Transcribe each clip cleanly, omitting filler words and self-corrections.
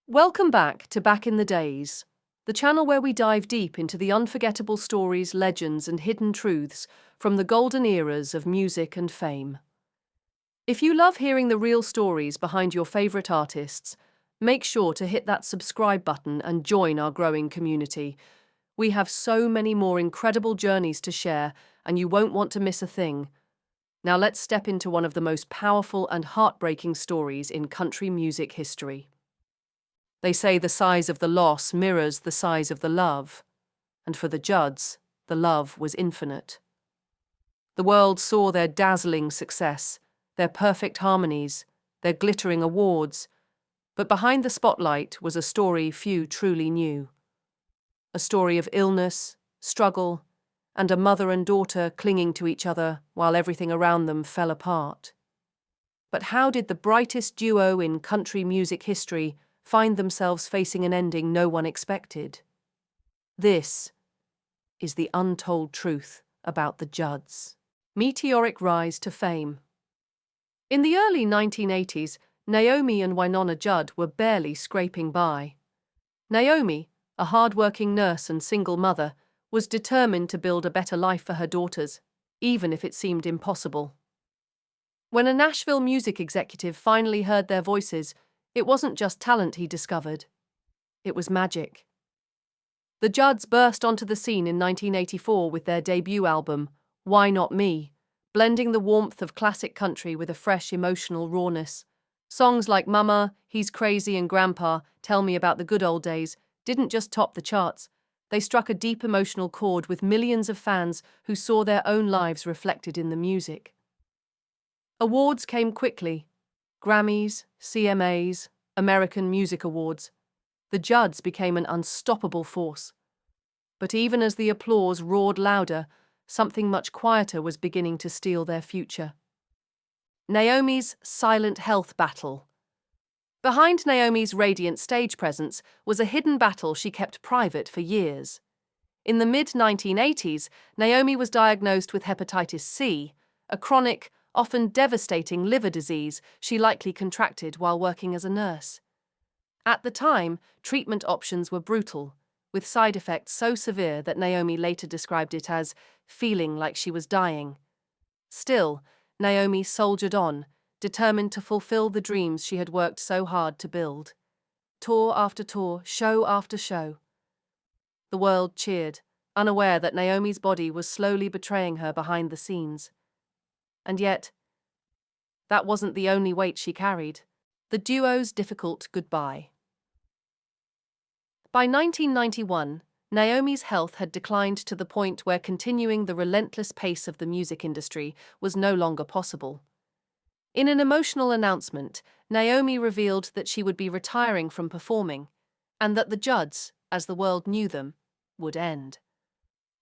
Welcome back to Back in the Days, the channel where we dive deep into the unforgettable stories, legends, and hidden truths from the golden eras of music and fame. If you love hearing the real stories behind your favorite artists, make sure to hit that subscribe button and join our growing community. We have so many more incredible journeys to share, and you won't want to miss a thing. Now let's step into one of the most powerful and heartbreaking stories in country music history. They say the size of the loss mirrors the size of the love, and for the Judds, the love was infinite. The world saw their dazzling success, their perfect harmonies, their glittering awards, but behind the spotlight was a story few truly knew. A story of illness, struggle, and a mother and daughter clinging to each other while everything around them fell apart. But how did the brightest duo in country music history find themselves facing an ending no one expected? This is the untold truth about the Judds. Meteoric rise to fame. In the early 1980s, Naomi and Wynonna Judd were barely scraping by. Naomi, a hard-working nurse and single mother, was determined to build a better life for her daughters, even if it seemed impossible. When a Nashville music executive finally heard their voices, it wasn't just talent he discovered. It was magic. The Judds burst onto the scene in 1984 with their debut album, Why Not Me, blending the warmth of classic country with a fresh emotional rawness. Songs like Mama, He's Crazy, and Grandpa, Tell Me About the Good Old Days didn't just top the charts. They struck a deep emotional chord with millions of fans who saw their own lives reflected in the music. Awards came quickly. Grammys, CMAs, American Music Awards. The Judds became an unstoppable force. But even as the applause roared louder, something much quieter was beginning to steal their future. Naomi's silent health battle. Behind Naomi's radiant stage presence was a hidden battle she kept private for years. In the mid-1980s, Naomi was diagnosed with hepatitis C, a chronic, often devastating liver disease she likely contracted while working as a nurse. At the time, treatment options were brutal, with side effects so severe that Naomi later described it as feeling like she was dying. Still, Naomi soldiered on, determined to fulfill the dreams she had worked so hard to build. Tour after tour, show after show. The world cheered, unaware that Naomi's body was slowly betraying her behind the scenes. And yet, that wasn't the only weight she carried. The duo's difficult goodbye. By 1991, Naomi's health had declined to the point where continuing the relentless pace of the music industry was no longer possible. In an emotional announcement, Naomi revealed that she would be retiring from performing, and that the Judds, as the world knew them, would end.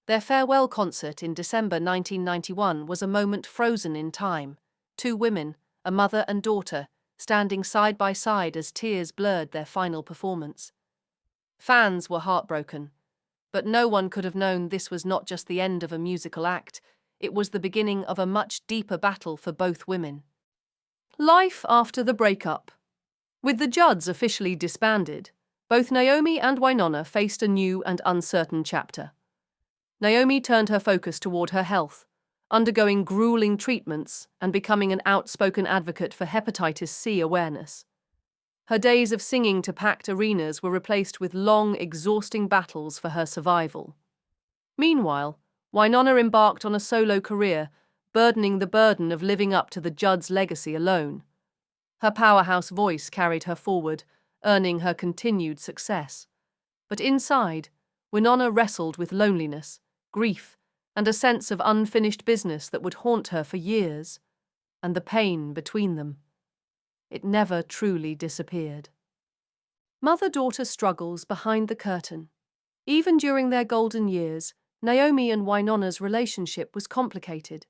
Their farewell concert in December 1991 was a moment frozen in time. Two women, a mother and daughter, standing side by side as tears blurred their final performance. Fans were heartbroken, but no one could have known this was not just the end of a musical act, it was the beginning of a much deeper battle for both women. Life after the breakup. With the Judds officially disbanded, both Naomi and Wynonna faced a new and uncertain chapter. Naomi turned her focus toward her health, undergoing grueling treatments and becoming an outspoken advocate for hepatitis C awareness. Her days of singing to packed arenas were replaced with long, exhausting battles for her survival. Meanwhile, Wynonna embarked on a solo career, burdening the burden of living up to the Judds' legacy alone. Her powerhouse voice carried her forward, earning her continued success. But inside, Wynonna wrestled with loneliness, grief, and a sense of unfinished business that would haunt her for years, and the pain between them. It never truly disappeared. Mother-daughter struggles behind the curtain. Even during their golden years, Naomi and Wynonna's relationship was complicated.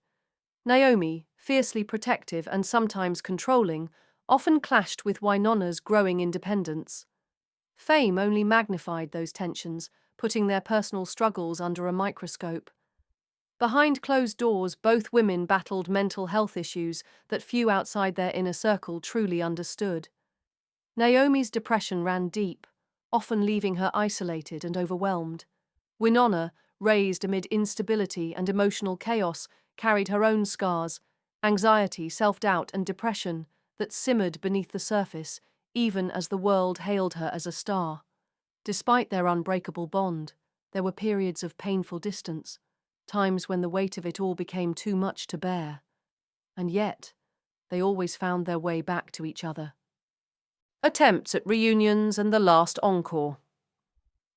Naomi, fiercely protective and sometimes controlling, often clashed with Wynonna's growing independence. Fame only magnified those tensions, putting their personal struggles under a microscope. Behind closed doors, both women battled mental health issues that few outside their inner circle truly understood. Naomi's depression ran deep, often leaving her isolated and overwhelmed. Winona, raised amid instability and emotional chaos, carried her own scars, anxiety, self-doubt, and depression that simmered beneath the surface, even as the world hailed her as a star. Despite their unbreakable bond, there were periods of painful distance, times when the weight of it all became too much to bear. And yet, they always found their way back to each other. Attempts at reunions and the Last Encore.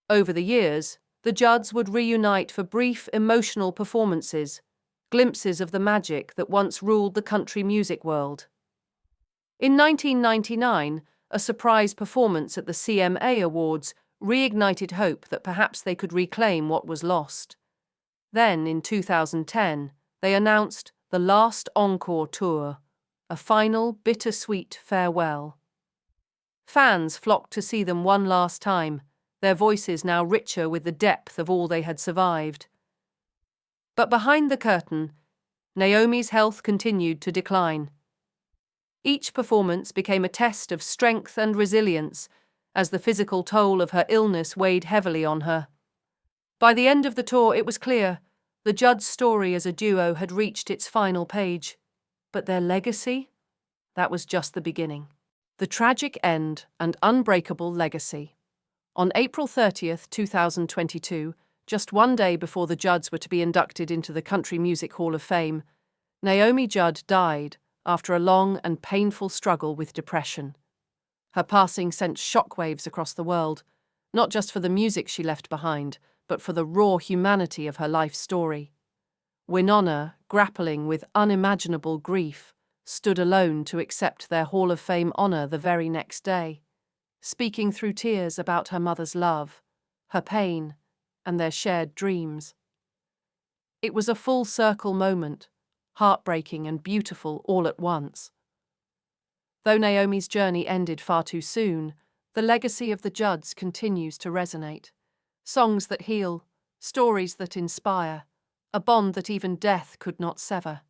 Over the years, the Judds would reunite for brief, emotional performances, glimpses of the magic that once ruled the country music world. In 1999, a surprise performance at the CMA Awards reignited hope that perhaps they could reclaim what was lost. Then, in 2010, they announced the Last Encore tour, a final, bittersweet farewell. Fans flocked to see them one last time, their voices now richer with the depth of all they had survived. But behind the curtain, Naomi's health continued to decline. Each performance became a test of strength and resilience, as the physical toll of her illness weighed heavily on her. By the end of the tour, it was clear the Judds' story as a duo had reached its final page. But their legacy? That was just the beginning. The tragic end and unbreakable legacy. On April 30th, 2022, just one day before the Judds were to be inducted into the Country Music Hall of Fame, Naomi Judd died after a long and painful struggle with depression. Her passing sent shockwaves across the world, not just for the music she left behind, but for the raw humanity of her life story. Winona, grappling with unimaginable grief, stood alone to accept their Hall of Fame honor the very next day, speaking through tears about her mother's love, her pain, and their shared dreams. It was a full-circle moment, heartbreaking and beautiful all at once. Though Naomi's journey ended far too soon, the legacy of the Judds continues to resonate. Songs that heal, stories that inspire, a bond that even death could not sever.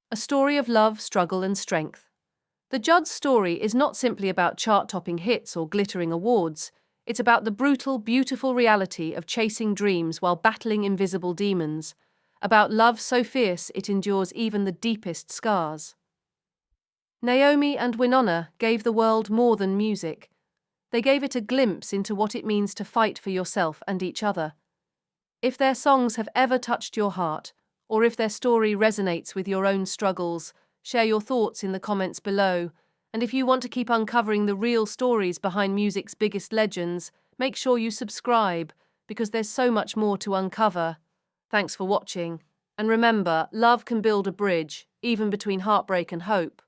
A story of love, struggle, and strength. The Judds' story is not simply about chart-topping hits or glittering awards. It's about the brutal, beautiful reality of chasing dreams while battling invisible demons, about love so fierce it endures even the deepest scars. Naomi and Winona gave the world more than music. They gave it a glimpse into what it means to fight for yourself and each other. If their songs have ever touched your heart, or if their story resonates with your own struggles, share your thoughts in the comments below. And if you want to keep uncovering the real stories behind music's biggest legends, make sure you subscribe, because there's so much more to uncover. Thanks for watching. And remember, love can build a bridge, even between heartbreak and hope.